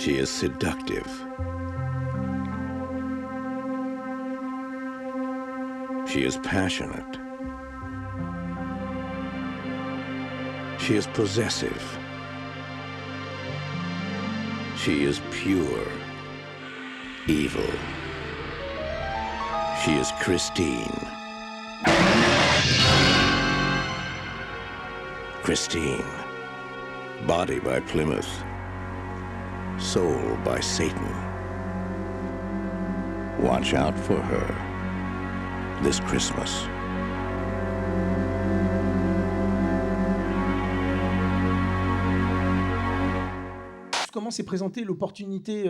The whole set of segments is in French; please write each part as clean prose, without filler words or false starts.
She is seductive. She is passionate. She is possessive. She is pure evil. She is Christine. Christine. Body by Plymouth. Soul by Satan. Watch out for her this Christmas. Comment s'est présentée l'opportunité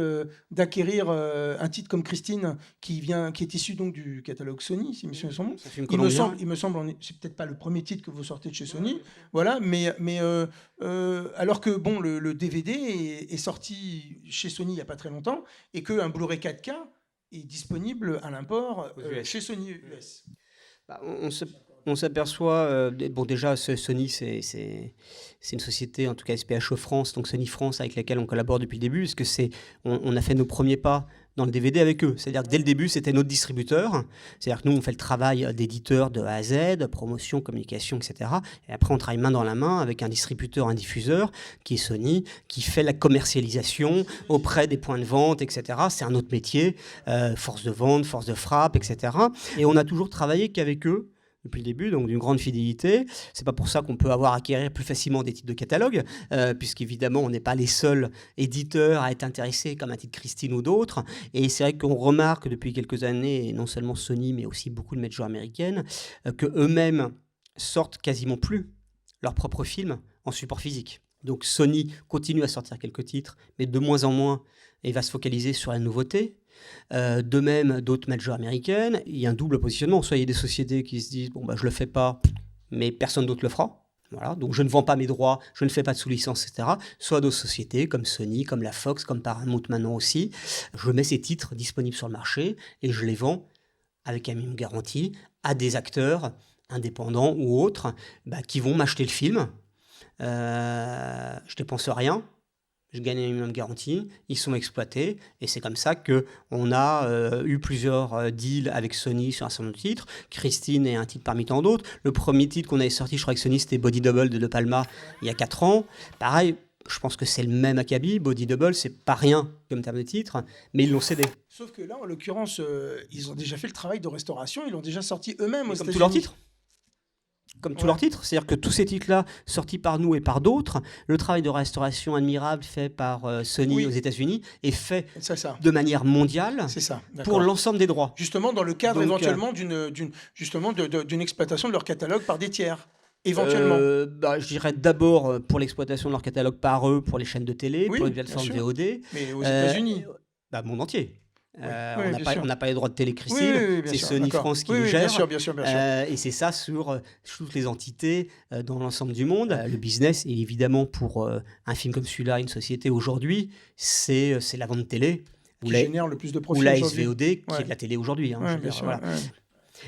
d'acquérir un titre comme Christine qui est issu donc du catalogue Sony, si mes souvenirs sont bons. Il me semble, c'est peut-être pas le premier titre que vous sortez de chez Sony, voilà, mais alors que bon, le DVD est sorti chez Sony il y a pas très longtemps et qu'un Blu-ray 4K est disponible à l'import chez Sony US. Bah, on s'aperçoit, bon déjà Sony c'est une société, en tout cas SPHE France, donc Sony France avec laquelle on collabore depuis le début, parce que on a fait nos premiers pas dans le DVD avec eux. C'est-à-dire que dès le début, c'était notre distributeur. C'est-à-dire que nous, on fait le travail d'éditeur de A à Z, promotion, communication, etc. Et après, on travaille main dans la main avec un distributeur, un diffuseur, qui est Sony, qui fait la commercialisation auprès des points de vente, etc. C'est un autre métier, force de vente, force de frappe, etc. Et on a toujours travaillé qu'avec eux depuis le début, donc d'une grande fidélité. C'est pas pour ça qu'on peut acquérir plus facilement des titres de catalogue, puisqu'évidemment, on n'est pas les seuls éditeurs à être intéressés comme un titre Christine ou d'autres. Et c'est vrai qu'on remarque depuis quelques années, et non seulement Sony, mais aussi beaucoup de majors américaines, qu'eux-mêmes sortent quasiment plus leurs propres films en support physique. Donc Sony continue à sortir quelques titres, mais de moins en moins, et va se focaliser sur la nouveauté. De même, d'autres majors américaines, il y a un double positionnement. Soit il y a des sociétés qui se disent « bon, bah, je le fais pas, mais personne d'autre le fera ». Voilà, donc je ne vends pas mes droits, je ne fais pas de sous-licence, etc. Soit d'autres sociétés comme Sony, comme la Fox, comme Paramount maintenant aussi. Je mets ces titres disponibles sur le marché et je les vends avec un minimum de garantie à des acteurs indépendants ou autres qui vont m'acheter le film. Je dépense rien. Je gagne un minimum de garantie, ils sont exploités, et c'est comme ça qu'on a eu plusieurs deals avec Sony sur un certain nombre de titres. Christine est un titre parmi tant d'autres. Le premier titre qu'on avait sorti, je crois, avec Sony, c'était Body Double de Palma, il y a 4 ans. Pareil, je pense que c'est le même acabit. Body Double, c'est pas rien comme terme de titre, mais ils l'ont cédé. Sauf que là, en l'occurrence, ils ont déjà fait le travail de restauration, ils l'ont déjà sorti eux-mêmes aux Comme États-Unis. tous leurs titres. Comme tous leurs titres, c'est-à-dire que tous ces titres-là, sortis par nous et par d'autres, le travail de restauration admirable fait par Sony aux États-Unis est fait de manière mondiale pour l'ensemble des droits. Justement, dans le cadre éventuellement d'une exploitation de leur catalogue par des tiers. Éventuellement. Je dirais d'abord pour l'exploitation de leur catalogue par eux, pour les chaînes de télé, pour les plateformes VOD. Mais aux États-Unis. Monde entier. On n'a pas les droits de télé Christine, c'est Sony France qui les gère. Bien sûr. Et c'est ça sur toutes les entités dans l'ensemble du monde. Le business, et évidemment pour un film comme celui-là, une société aujourd'hui, c'est la vente télé. Qui génère le plus de profit aujourd'hui. Ou la SVOD, qui est de la télé aujourd'hui.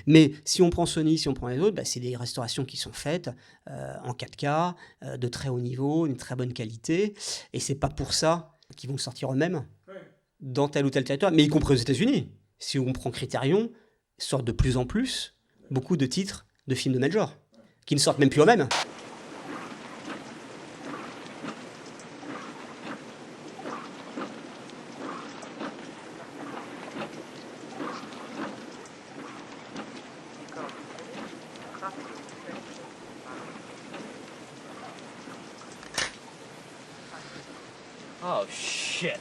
Mais si on prend Sony, si on prend les autres, c'est des restaurations qui sont faites en 4K, de très haut niveau, une très bonne qualité. Et c'est pas pour ça qu'ils vont le sortir eux-mêmes. Dans tel ou tel territoire, mais y compris aux États-Unis. Si on prend Criterion, sortent de plus en plus beaucoup de titres de films de major, qui ne sortent même plus eux-mêmes. Oh shit.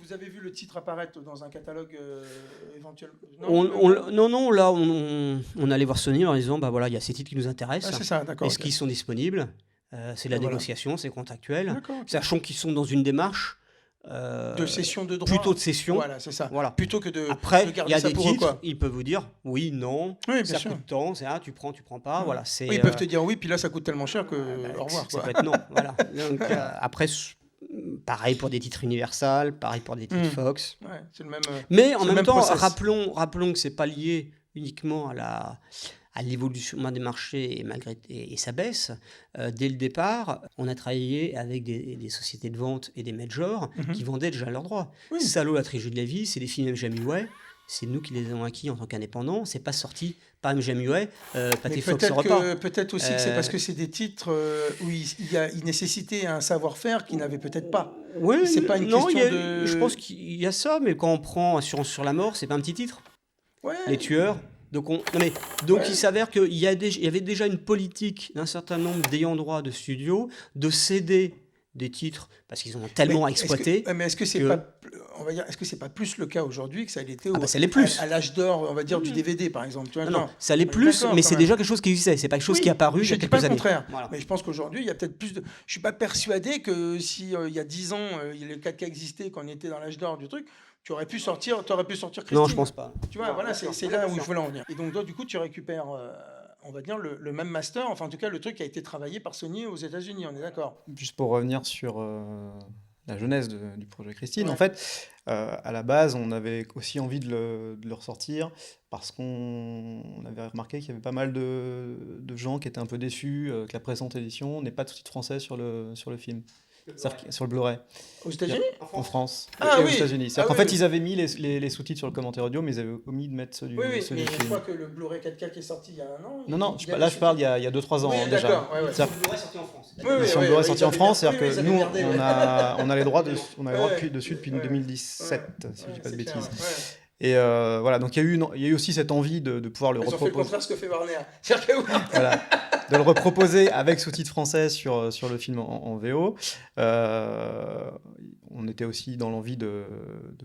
vous avez vu le titre apparaître dans un catalogue éventuellement? Non, là, on allait voir Sony en disant, bah voilà, il y a ces titres qui nous intéressent. C'est ça, d'accord. Est-ce qu'ils sont disponibles? C'est la négociation, c'est contractuel. D'accord, Sachant qu'ils sont dans une démarche de cession de droits. Plutôt de cession. Voilà, c'est ça. Voilà. Plutôt que de Après, de il garder y a ça des pour titres, eux, quoi. ils peuvent vous dire oui, non, Oui, bien ça sûr. coûte tant, c'est tu prends, pas. Voilà, c'est, Oui, ils peuvent te dire oui, puis là, ça coûte tellement cher que au revoir, ça quoi. peut être non. Voilà. Donc, après, pareil pour des titres Universal, pareil pour des titres Fox. Ouais, c'est le même. Mais en c'est le même temps, process. rappelons que c'est pas lié uniquement à l'évolution des marchés et sa baisse. Dès le départ, on a travaillé avec des sociétés de vente et des majors qui vendaient déjà leurs droits. Oui. Salaud, la trilogie de la vie, c'est des films MGM-UA. C'est nous qui les avons acquis en tant qu'indépendants. C'est pas sorti par MGM-UA. Pâté Fox peut-être, Europa. peut-être aussi que c'est parce que c'est des titres où il nécessitait un savoir-faire qu'ils n'avaient peut-être pas. Oui, c'est pas une question de. Je pense qu'il y a ça, mais quand on prend Assurance sur la mort, c'est pas un petit titre. Ouais. Les tueurs. Donc, il s'avère qu'il y avait déjà une politique d'un certain nombre d'ayants droit de studios de céder des titres parce qu'ils en ont tellement exploité. Mais est-ce que c'est pas, on va dire, est-ce que c'est pas plus le cas aujourd'hui que ça l'était ça l'est plus. à l'âge d'or, on va dire, du DVD par exemple. Tu vois, non, ça l'est plus, mais c'est déjà quelque chose qui existait. C'est pas quelque chose qui est apparu il y a quelques années. Contraire. Voilà. Mais je pense qu'aujourd'hui, il y a peut-être plus de. Je suis pas persuadé que si il y a 10 ans, le 4K existait, qu'on était dans l'âge d'or du truc. Tu aurais pu sortir Christine. Non, je pense pas. Tu vois, voilà, c'est là où je voulais en venir. Et donc, toi, du coup, tu récupères, on va dire, le même master, enfin, en tout cas, le truc qui a été travaillé par Sony aux États-Unis, on est d'accord? Juste pour revenir sur la genèse du projet Christine, en fait, à la base, on avait aussi envie de le ressortir parce qu'on avait remarqué qu'il y avait pas mal de gens qui étaient un peu déçus que la présente édition n'ait pas de sous-titres français sur le film. Sur le Blu-ray. Aux États-Unis? En France. Ah, et oui. aux États-Unis. C'est-à-dire qu'en fait, ils avaient mis les sous-titres sur le commentaire audio, mais ils avaient omis de mettre ceux du mais film. je crois que le Blu-ray 4K qui est sorti il y a un an. Non, là, je parle il y a 2-3 ans déjà. Le Blu-ray sorti en France. Le Blu-ray sorti en France, c'est-à-dire que nous, on a les droits dessus depuis 2017, si je ne dis pas de bêtises. Et voilà, donc il y a eu aussi cette envie de pouvoir le reproposer. Ils ont fait le contraire ce que fait Warner. Voilà, de le reproposer avec sous-titres français sur le film en VO. On était aussi dans l'envie de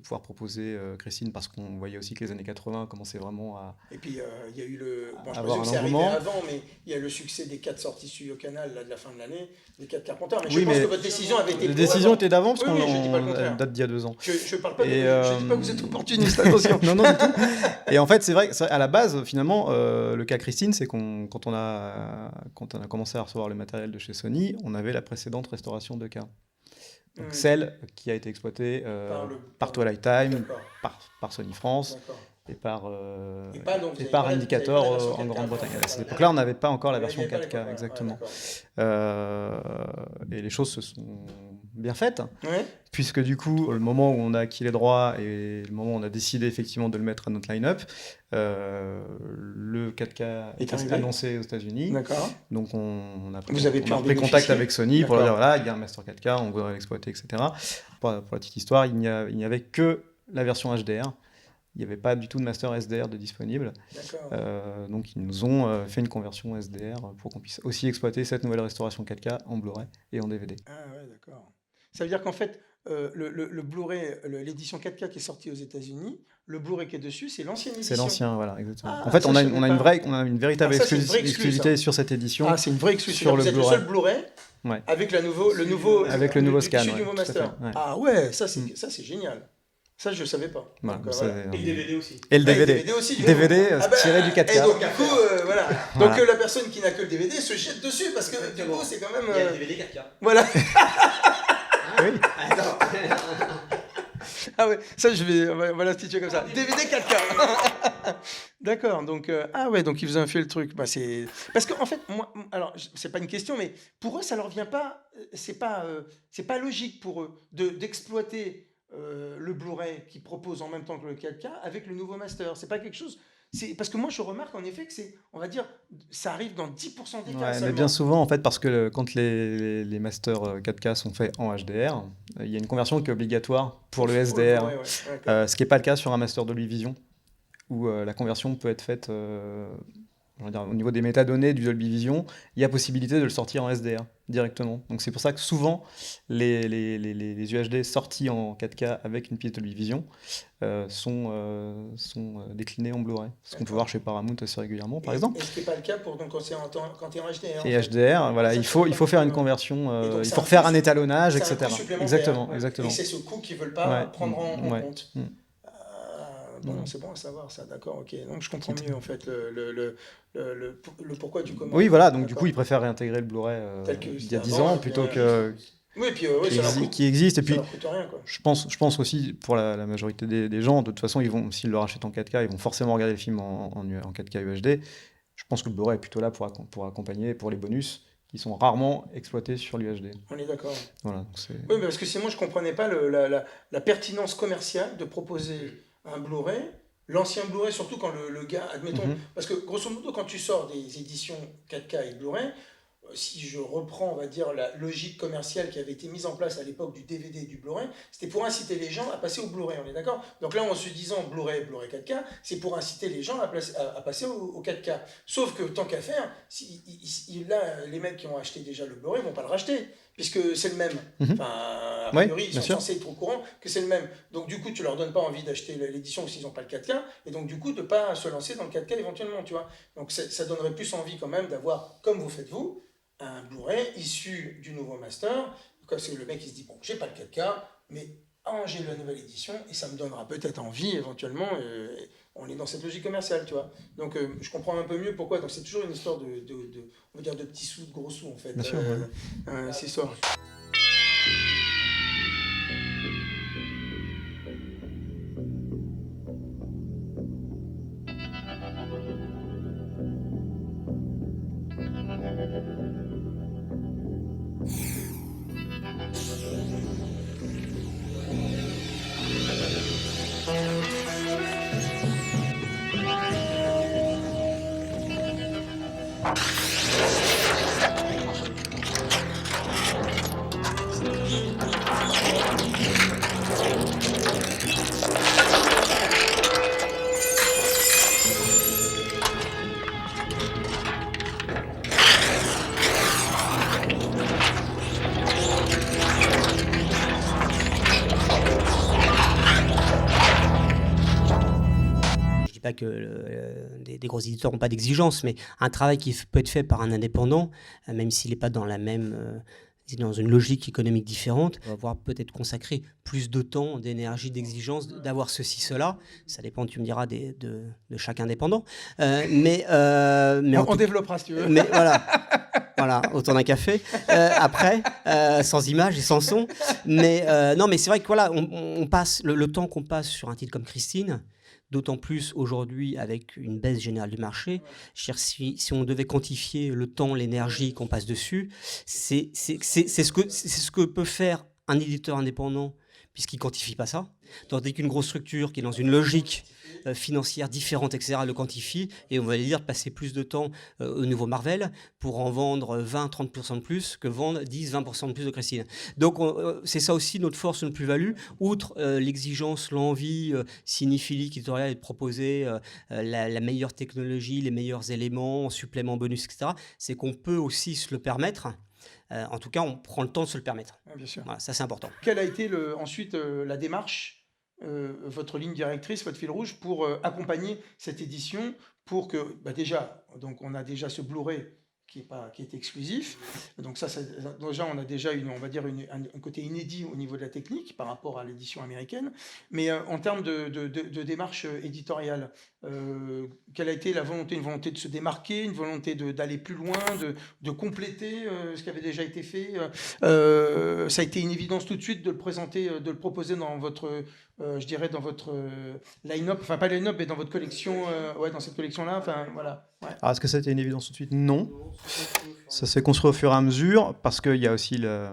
pouvoir proposer Christine parce qu'on voyait aussi que les années 80 commençaient vraiment à. Et puis il y a eu le. Bon, je avoir pensais que un c'est arrivé engouement. avant, mais il y a le succès des 4 sorties Studio Canal là, de la fin de l'année, des 4 Carpenters. Mais Oui, je pense mais que votre décision avait été. La décision était d'avant parce Oui, je dis pas le qu'on contraire. date d'il y a 2 ans. Je parle pas. je dis pas que vous êtes opportuniste, attention. non, du tout. Et en fait, c'est vrai qu'à la base, finalement, le cas Christine, c'est quand on a commencé à recevoir le matériel de chez Sony, on avait la précédente restauration de cas. Donc celle qui a été exploitée par Twilight Time, par Sony France et par Indicator en Grande-Bretagne. À cette époque-là, on n'avait pas encore la version 4K, exactement. Et les choses se sont bien faites, puisque du coup, le moment où on a acquis les droits et le moment où on a décidé effectivement de le mettre à notre line-up, le 4K est annoncé aux États-Unis. D'accord. Donc on a pris contact avec Sony pour leur dire voilà, il y a un Master 4K, on voudrait l'exploiter, etc. Pour la petite histoire, il n'y avait que la version HDR. Il n'y avait pas du tout de Master SDR de disponible. Donc ils nous ont fait une conversion SDR pour qu'on puisse aussi exploiter cette nouvelle restauration 4K en Blu-ray et en DVD. Ah ouais, d'accord. Ça veut dire qu'en fait, le Blu-ray, l'édition 4K qui est sortie aux États-Unis, le Blu-ray qui est dessus, c'est l'ancienne édition. C'est l'ancien, voilà, exactement. Ah, en fait, on a une véritable exclusivité sur cette édition. Ah, c'est une vraie exclusivité. Sur vous êtes le seul Blu-ray avec le nouveau scan. Du nouveau master. Ouais. Ah ouais, ça c'est génial. Ça, je ne savais pas. Voilà, donc, voilà. Et le DVD aussi. Et le DVD. DVD aussi. DVD tiré du 4K. Et donc, du coup, voilà. Donc, la personne qui n'a que le DVD se jette dessus parce que, du coup, c'est quand même. Il y a le DVD 4K. Voilà. Oui. Ah ouais, ça, on va l'instituer comme ça. DVD 4K. D'accord, donc. Ah ouais, donc ils vous ont fait le truc. Bah, c'est. Parce qu'en fait, moi. Alors, c'est pas une question, mais pour eux, ça leur vient pas. C'est pas logique pour eux d'exploiter. Le Blu-ray qui propose en même temps que le 4K avec le nouveau master. C'est pas quelque chose. Parce que moi, je remarque en effet que on va dire, ça arrive dans 10% des cas. Mais bien souvent, en fait, parce que quand les masters 4K sont faits en HDR, il y a une conversion qui est obligatoire pour le SDR, ce qui n'est pas le cas sur un master Dolby Vision, où la conversion peut être faite au niveau des métadonnées du Dolby Vision, il y a possibilité de le sortir en SDR directement. Donc c'est pour ça que souvent les UHD sortis en 4K avec une piste Dolby Vision sont déclinés en Blu-ray. Ce qu'on peut voir chez Paramount assez régulièrement, par exemple. Et ce qui n'est pas le cas quand c'est en HDR. Et HDR, voilà, il faut faire une conversion, il faut refaire un étalonnage, etc. Exactement. Et c'est ce coût qu'ils ne veulent pas prendre en compte. Bon, c'est bon à savoir ça, d'accord, ok. Donc je comprends mieux en fait le pourquoi du comment. Oui, voilà, donc du coup ils préfèrent réintégrer le Blu-ray il y a 10 ans plutôt que qui existe. Et puis ça leur coûte rien, quoi. je pense aussi pour la majorité des gens, de toute façon, s'ils le rachètent en 4K, ils vont forcément regarder le film en 4K UHD. Je pense que le Blu-ray est plutôt là pour accompagner, pour les bonus qui sont rarement exploités sur l'UHD. On est d'accord. Voilà, oui, mais parce que moi je comprenais pas la pertinence commerciale de proposer un Blu-ray, l'ancien Blu-ray, surtout quand le gars, admettons, parce que grosso modo, quand tu sors des éditions 4K et Blu-ray, si je reprends, on va dire, la logique commerciale qui avait été mise en place à l'époque du DVD et du Blu-ray, c'était pour inciter les gens à passer au Blu-ray, on est d'accord? Donc là, en se disant Blu-ray 4K, c'est pour inciter les gens à passer au 4K. Sauf que, tant qu'à faire, là, les mecs qui ont acheté déjà le Blu-ray ne vont pas le racheter, puisque c'est le même. Enfin, a priori, ils sont censés être au courant que c'est le même. Donc du coup, tu leur donnes pas envie d'acheter l'édition s'ils n'ont pas le 4K, et donc du coup, de ne pas se lancer dans le 4K éventuellement, tu vois. Donc ça donnerait plus envie quand même d'avoir, comme vous faites vous, un Blu-ray issu du nouveau master, parce que le mec il se dit, bon, j'ai pas le 4K, mais j'ai la nouvelle édition, et ça me donnera peut-être envie éventuellement, on est dans cette logique commerciale, tu vois. Donc je comprends un peu mieux pourquoi, donc c'est toujours une histoire on va dire de petits sous, de gros sous en fait, bien sûr, cette histoire. Pas que des gros éditeurs n'ont pas d'exigence, mais un travail qui peut être fait par un indépendant, même s'il n'est pas dans dans une logique économique différente, on va pouvoir peut-être consacrer plus de temps, d'énergie, d'exigence, d'avoir ceci, cela. Ça dépend, tu me diras, de chaque indépendant. On développera si tu veux. Mais voilà, autour d'un café. Après, sans image et sans son. Mais non, mais c'est vrai que voilà, on passe le temps qu'on passe sur un titre comme Christine. D'autant plus aujourd'hui avec une baisse générale du marché. Si on devait quantifier le temps, l'énergie qu'on passe dessus, c'est ce que peut faire un éditeur indépendant puisqu'il ne quantifie pas ça. Tandis qu'une grosse structure qui est dans une logique financière différente, etc., le quantifie, et on va dire passer plus de temps au nouveau Marvel pour en vendre 20-30% de plus que vendre 10-20% de plus de Christine. Donc c'est ça aussi notre force, notre plus-value, outre l'exigence, l'envie cinéphilique, éditoriale et de proposer la meilleure technologie, les meilleurs éléments, suppléments, bonus, etc., c'est qu'on peut aussi se le permettre. En tout cas, on prend le temps de se le permettre. Bien sûr. Voilà, ça, c'est important. Quelle a été ensuite la démarche, votre ligne directrice, votre fil rouge pour accompagner cette édition pour que, déjà, donc on a déjà ce Blu-ray qui est exclusif. Donc ça, déjà, on a déjà on va dire un côté inédit au niveau de la technique par rapport à l'édition américaine. Mais en termes de démarche éditoriale, quelle a été la volonté? Une volonté de se démarquer, une volonté d'aller plus loin, de compléter ce qui avait déjà été fait. Ça a été une évidence tout de suite de le présenter, de le proposer dans votre, je dirais, dans votre line-up, enfin pas line-up, mais dans votre collection, dans cette collection-là. Enfin voilà. Ouais. Alors, est-ce que ça a été une évidence tout de suite? Non. Ça s'est construit au fur et à mesure parce qu'il y a aussi la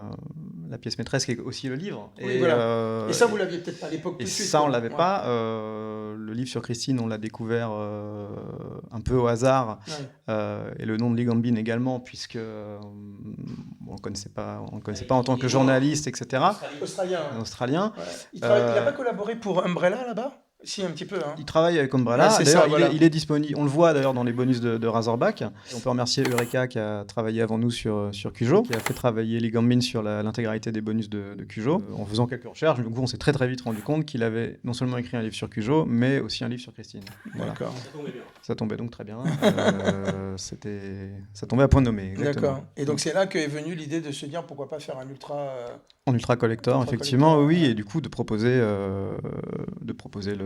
pièce maîtresse qui est aussi le livre. Oui, voilà. Et ça, vous l'aviez peut-être pas à l'époque tout de suite. Et ça, on l'avait pas. Le livre sur Christine, on l'a découvert un peu au hasard. Et le nom de Lee Gambin également, puisque on ne connaissait pas en tant que journaliste, etc. Australien. Australien. Ouais. Il n'a pas collaboré pour Umbrella là-bas? Si, un petit peu. Hein. Il travaille avec Umbrella. Ouais, d'ailleurs, ça, voilà. il est disponible. On le voit d'ailleurs dans les bonus de Razorback. Et on peut remercier Eureka qui a travaillé avant nous sur Cujo, qui a fait travailler Lee Gambin sur l'intégralité des bonus de Cujo. En faisant quelques recherches, du coup, on s'est très vite rendu compte qu'il avait non seulement écrit un livre sur Cujo, mais aussi un livre sur Christine. Voilà. D'accord. Ça tombait donc très bien. Ça tombait à point nommé. Exactement. D'accord. Et donc c'est là qu'est venue l'idée de se dire pourquoi pas faire un ultra. En ultra collector, effectivement, oui, et du coup de proposer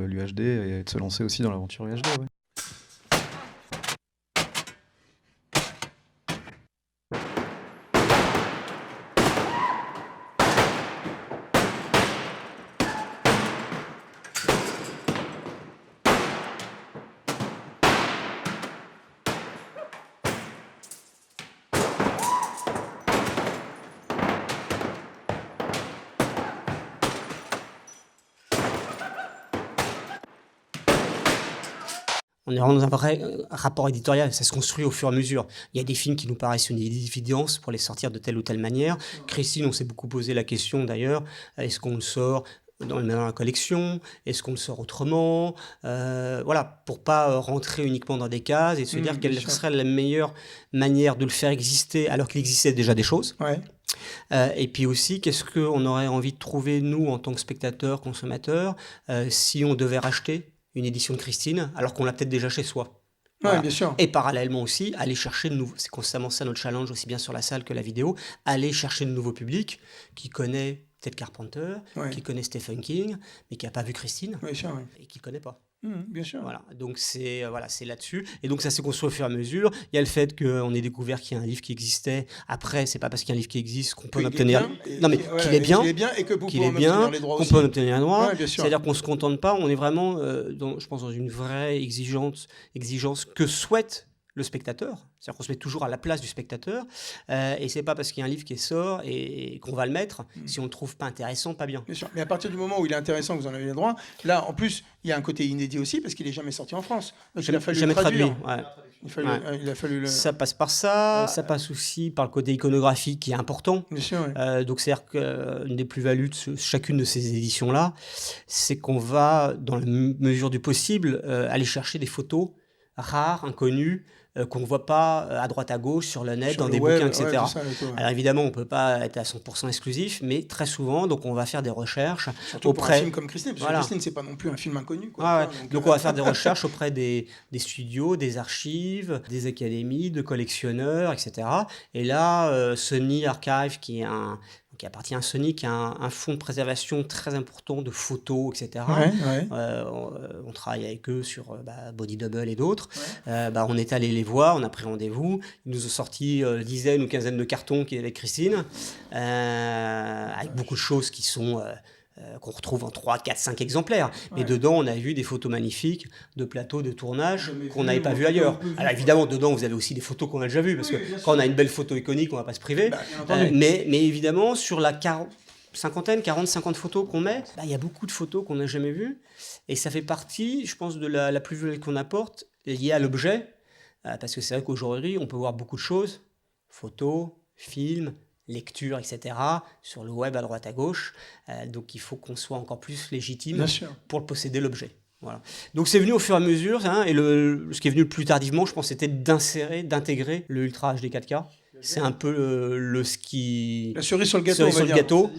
l'UHD et de se lancer aussi dans l'aventure UHD. Ouais. On est vraiment dans un vrai rapport éditorial, ça se construit au fur et à mesure. Il y a des films qui nous paraissent une évidence pour les sortir de telle ou telle manière. Christine, on s'est beaucoup posé la question d'ailleurs, est-ce qu'on le sort dans la collection, est-ce qu'on le sort autrement, voilà, pour pas rentrer uniquement dans des cases et se dire quelle serait la meilleure manière de le faire exister alors qu'il existait déjà des choses. Ouais. Et puis aussi, qu'est-ce qu'on aurait envie de trouver, nous, en tant que spectateurs, consommateurs, si on devait racheter une édition de Christine, alors qu'on l'a peut-être déjà chez soi. Voilà. Ouais, bien sûr. Et parallèlement aussi, aller chercher de nouveaux... C'est constamment ça notre challenge, aussi bien sur la salle que la vidéo, aller chercher de nouveaux publics qui connaît Ted Carpenter, qui connaît Stephen King, mais qui n'a pas vu Christine, et qui ne connaît pas. Bien sûr. Voilà, donc c'est là-dessus. Et donc ça s'est construit au fur et à mesure. Il y a le fait qu'on ait découvert qu'il y a un livre qui existait. Après, c'est pas parce qu'il y a un livre qui existe qu'on peut en obtenir. Non, mais qu'il est bien et que vous pouvez en obtenir les droits aussi. Qu'on peut en obtenir un droit. Ouais, c'est-à-dire qu'on se contente pas. On est vraiment, je pense, dans une vraie exigence que souhaite le spectateur. C'est-à-dire qu'on se met toujours à la place du spectateur. Et c'est pas parce qu'il y a un livre qui sort et qu'on va le mettre. Si on le trouve pas intéressant, pas bien. Bien sûr. Mais à partir du moment où il est intéressant, vous en avez les droits. Là, en plus, il y a un côté inédit aussi parce qu'il est jamais sorti en France. Donc il a fallu le traduire. Il a fallu le... Ça passe par ça. Ça passe aussi par le côté iconographique qui est important. Bien sûr. Donc c'est-à-dire qu'une des plus-values de chacune de ces éditions-là, c'est qu'on va, dans la mesure du possible, aller chercher des photos rares, inconnues, qu'on ne voit pas à droite à gauche sur le net, dans des bouquins, etc. Alors évidemment, on ne peut pas être à 100% exclusif, mais très souvent, donc on va faire des recherches surtout pour un film comme Christine, parce que Christine, c'est pas non plus un film inconnu. Quoi. Donc on va faire des recherches auprès des studios, des archives, des académies, de collectionneurs, etc. Et là, Sony Archive, qui appartient à Sony, qui a un fonds de préservation très important de photos, etc. On travaille avec eux sur Body Double et d'autres. On est allé les voir, on a pris rendez-vous. Ils nous ont sorti dizaines ou quinzaine de cartons qui avec Christine, avec beaucoup de choses qui sont... qu'on retrouve en 3, 4, 5 exemplaires. Mais dedans, on a vu des photos magnifiques de plateaux de tournage qu'on n'avait pas vu ailleurs. Alors évidemment, dedans, vous avez aussi des photos qu'on a déjà vues, parce que quand on a une belle photo iconique, on ne va pas se priver. Mais évidemment, sur la 40, 50 photos qu'on met, il y a beaucoup de photos qu'on n'a jamais vues. Et ça fait partie, je pense, de la plus-value qu'on apporte, liée à l'objet. Parce que c'est vrai qu'aujourd'hui, on peut voir beaucoup de choses, photos, films, lecture, etc., sur le web à droite à gauche. Donc il faut qu'on soit encore plus légitime pour posséder l'objet. Voilà. Donc c'est venu au fur et à mesure, et ce qui est venu le plus tardivement, je pense, c'était d'intégrer le Ultra HD 4K. C'est un peu la cerise sur le gâteau.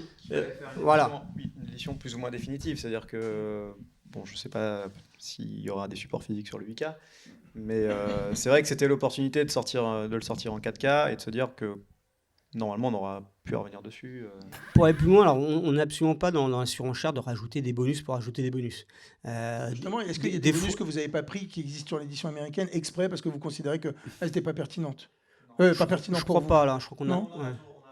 Voilà. Une édition plus ou moins définitive, c'est-à-dire que, je ne sais pas s'il y aura des supports physiques sur le 8K, mais c'est vrai que c'était l'opportunité de le sortir en 4K et de se dire que normalement, on aura pu revenir dessus. Pour aller plus loin, alors on n'est absolument pas dans la surenchère de rajouter des bonus pour rajouter des bonus. Justement, est-ce qu'il y a des bonus que vous n'avez pas pris qui existent sur l'édition américaine exprès parce que vous considérez qu'elles n'étaient pas pertinentes pas pertinentes je crois pas, là. Je crois qu'on a...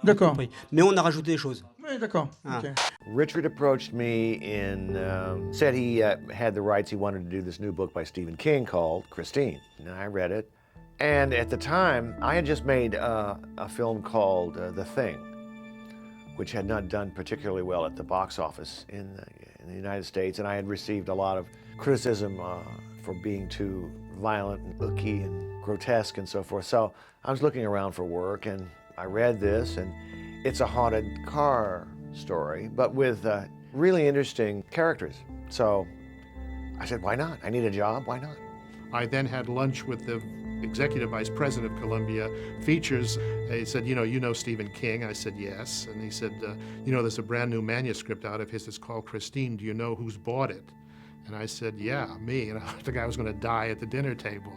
D'accord. Mais on a rajouté des choses. Oui, d'accord. Okay. Richard approached me and said he had the rights. He wanted to do this new book by Stephen King called Christine. And I read it. And at the time, I had just made a film called The Thing, which had not done particularly well at the box office in the United States. And I had received a lot of criticism for being too violent and ooky and grotesque and so forth. So I was looking around for work, and I read this, and it's a haunted car story, but with really interesting characters. So I said, why not? I need a job. Why not? I then had lunch with the executive vice president of Columbia Features. He said, you know Stephen King? I said, yes. And he said, there's a brand new manuscript out of his that's called Christine. Do you know who's bought it? And I said, yeah, me. And I think I was going to die at the dinner table,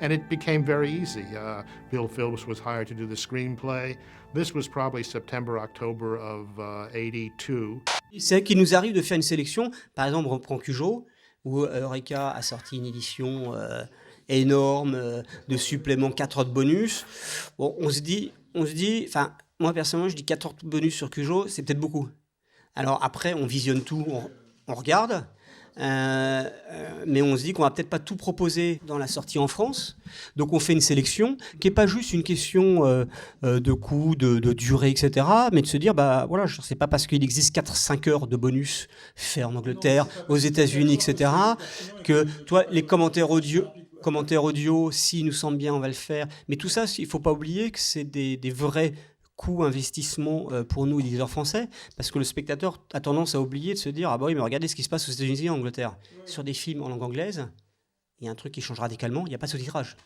And it became very easy. Bill Phillips was hired to do the screenplay. This was probably September, October of 82. C'est vrai qu'il nous arrive de faire une sélection. Par exemple, on prend Cujo, où Eureka a sorti une édition énorme de suppléments, 4 autres bonus. Bon, on se dit, enfin, moi personnellement, je dis 4 autres bonus sur Cujo, c'est peut-être beaucoup. Alors après, on visionne tout, on regarde. Mais on se dit qu'on va peut-être pas tout proposer dans la sortie en France, donc on fait une sélection qui est pas juste une question de coût, de durée, etc., mais de se dire voilà, c'est pas parce qu'il existe 4-5 heures de bonus faits en Angleterre, aux États-Unis, etc., que toi les commentaires audio, s'ils nous semblent bien, on va le faire, mais tout ça, il faut pas oublier que c'est des vrais coût investissement pour nous, éditeurs français, parce que le spectateur a tendance à oublier de se dire « Ah bah oui, mais regardez ce qui se passe aux États-Unis et en Angleterre. » Sur des films en langue anglaise, il y a un truc qui change radicalement, il n'y a pas de sous-titrage.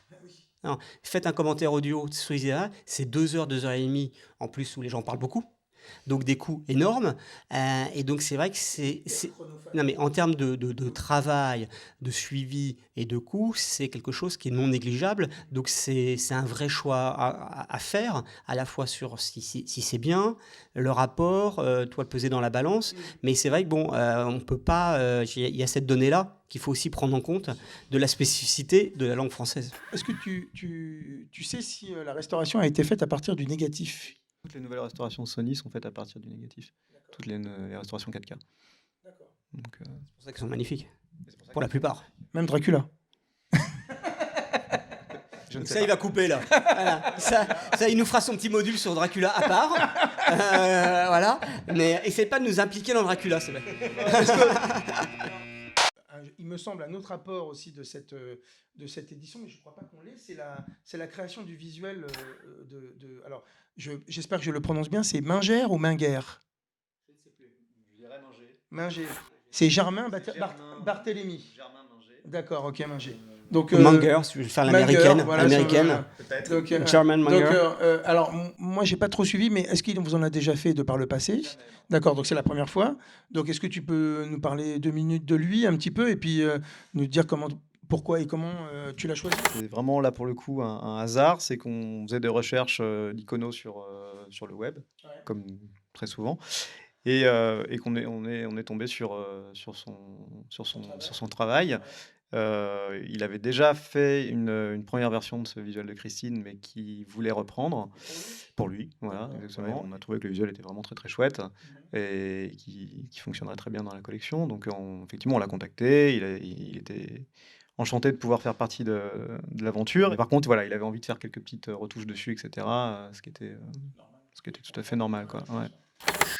Alors, faites un commentaire audio sur les États, c'est 2 heures, 2 heures et demie, en plus où les gens parlent beaucoup. Donc des coûts énormes, et donc c'est vrai que c'est... Non mais en termes de travail, de suivi et de coûts, c'est quelque chose qui est non négligeable, donc c'est un vrai choix à faire, à la fois sur si c'est bien, le rapport, toi le peser dans la balance, mais c'est vrai que on peut pas, il y a cette donnée-là qu'il faut aussi prendre en compte de la spécificité de la langue française. Est-ce que tu sais si la restauration a été faite à partir du négatif ? Toutes les nouvelles restaurations Sony sont faites à partir du négatif. Toutes les restaurations 4K. D'accord. Donc, c'est pour ça qu'elles sont magnifiques, pour la plupart. Même Dracula. Donc ça, il va couper là. Voilà. Ça, il nous fera son petit module sur Dracula à part. Voilà. Mais essaye pas de nous impliquer dans Dracula, c'est vrai. Il me semble un autre apport aussi de cette édition, mais je ne crois pas qu'on l'ait, c'est la création du visuel alors, j'espère que je le prononce bien, c'est Mingère ou Minguère ? Je ne sais plus. Je dirais Manger. Manger. C'est Germain Barthélemy. Germain Manger. D'accord, ok, Manger. Donc, Manger, si je veux faire l'américaine. Voilà, peut-être. Donc, German Manger. Donc, alors, moi, j'ai pas trop suivi, mais est-ce qu'il vous en a déjà fait de par le passé ? D'accord, donc c'est la première fois. Donc, est-ce que tu peux nous parler 2 minutes de lui, un petit peu, et puis nous dire pourquoi et comment tu l'as choisi ? C'est vraiment là pour le coup un hasard, c'est qu'on faisait des recherches d'iconos sur le web, comme très souvent, et qu'on est tombé sur son travail. Il avait déjà fait une première version de ce visuel de Christine, mais qu'il voulait reprendre pour lui. Voilà, exactement. On a trouvé que le visuel était vraiment très très chouette et qui fonctionnerait très bien dans la collection. Donc effectivement, on l'a contacté. Il était enchanté de pouvoir faire partie de l'aventure. Et par contre, voilà, il avait envie de faire quelques petites retouches dessus, etc. Ce qui était tout à fait normal, quoi. Ouais.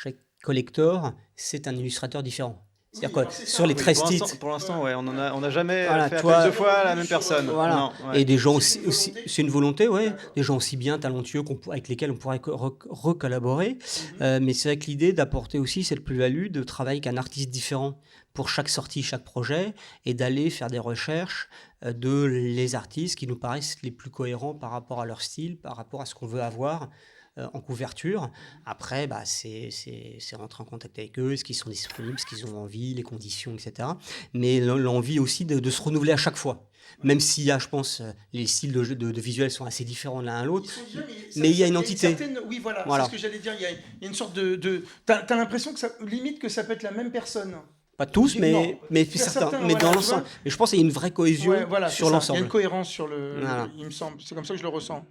Chaque collector, c'est un illustrateur différent. C'est-à-dire quoi, sur les 13 titres. Pour l'instant, ouais, on n'a jamais fait toi, appel 2 fois à la même personne. Voilà. Non, ouais. Et des gens aussi, c'est une volonté, ouais, des gens aussi bien talentueux avec lesquels on pourrait recollaborer. Mais c'est vrai que l'idée d'apporter aussi cette plus-value de travailler avec un artiste différent pour chaque sortie, chaque projet, et d'aller faire des recherches de les artistes qui nous paraissent les plus cohérents par rapport à leur style, par rapport à ce qu'on veut avoir en couverture. Après, c'est rentrer en contact avec eux, ce qu'ils sont disponibles, ce qu'ils ont envie, les conditions, etc. Mais l'envie aussi de se renouveler à chaque fois. Même s'il y a, je pense, les styles de visuels sont assez différents l'un à l'autre, mais il y a une entité. Oui, voilà, c'est ce que j'allais dire. Il y a une sorte de t'as l'impression que limite que ça peut être la même personne. Pas tous, mais certains. Mais dans l'ensemble. Et je pense qu'il y a une vraie cohésion sur l'ensemble. Il y a une cohérence sur le. Voilà. Il me semble. C'est comme ça que je le ressens.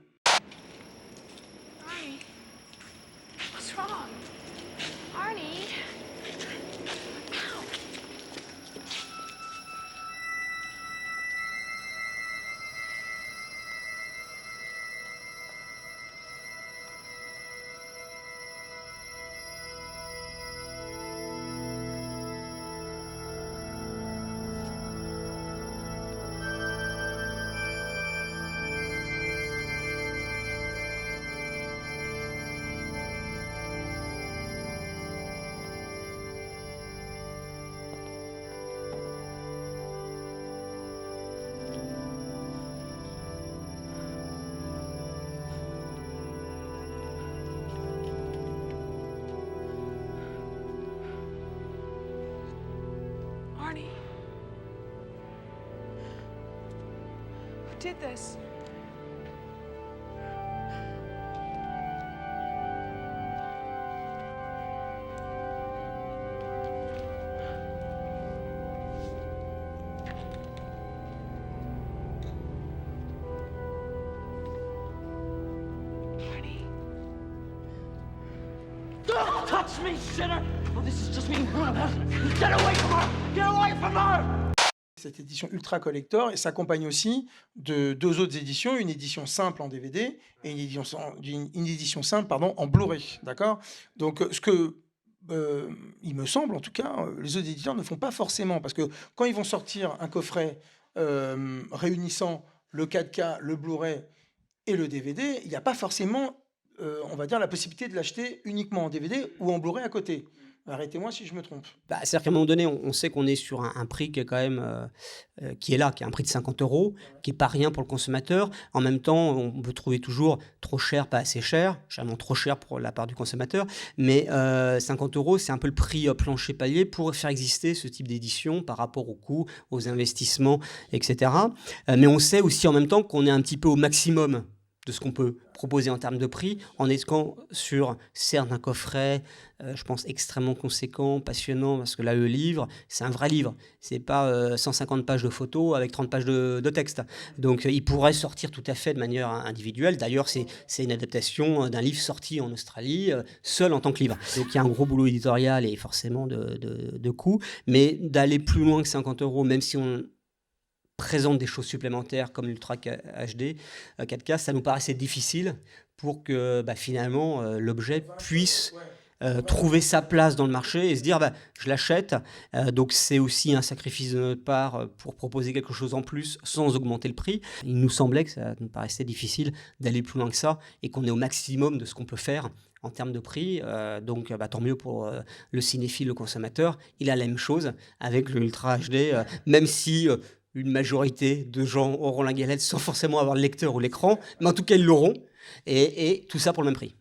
did this? Don't touch me, shitter! Oh, this is just me. Get away from her! Get away from her! Cette édition ultra collector et s'accompagne aussi de 2 autres éditions, une édition simple en DVD et une édition simple en Blu-ray, d'accord? Donc il me semble en tout cas, les autres éditeurs ne font pas forcément, parce que quand ils vont sortir un coffret réunissant le 4K, le Blu-ray et le DVD, il n'y a pas forcément, on va dire, la possibilité de l'acheter uniquement en DVD ou en Blu-ray à côté. Arrêtez-moi si je me trompe. C'est-à-dire qu'à un moment donné, on sait qu'on est sur un prix qui est quand même qui est là, qui est un prix de 50 €, qui n'est pas rien pour le consommateur. En même temps, on peut trouver toujours trop cher, pas assez cher, généralement trop cher pour la part du consommateur. Mais 50 €, c'est un peu le prix plancher palier pour faire exister ce type d'édition par rapport aux coûts, aux investissements, etc. Mais on sait aussi en même temps qu'on est un petit peu au maximum de ce qu'on peut proposer en termes de prix, en étant sur, certes, un coffret, je pense, extrêmement conséquent, passionnant, parce que là, le livre, c'est un vrai livre. C'est pas 150 pages de photos avec 30 pages de texte. Donc, il pourrait sortir tout à fait de manière individuelle. D'ailleurs, c'est une adaptation d'un livre sorti en Australie, seul en tant que livre. Donc, il y a un gros boulot éditorial et forcément de coûts. Mais d'aller plus loin que 50 €, même si on présente des choses supplémentaires comme l'Ultra HD 4K, ça nous paraissait difficile pour que finalement l'objet puisse trouver sa place dans le marché et se dire je l'achète. Donc c'est aussi un sacrifice de notre part pour proposer quelque chose en plus sans augmenter le prix. Il nous semblait que ça nous paraissait difficile d'aller plus loin que ça et qu'on est au maximum de ce qu'on peut faire en termes de prix. Donc tant mieux pour le cinéphile, le consommateur. Il a la même chose avec l'Ultra HD, même si une majorité de gens auront la galette sans forcément avoir le lecteur ou l'écran, mais en tout cas ils l'auront, et tout ça pour le même prix.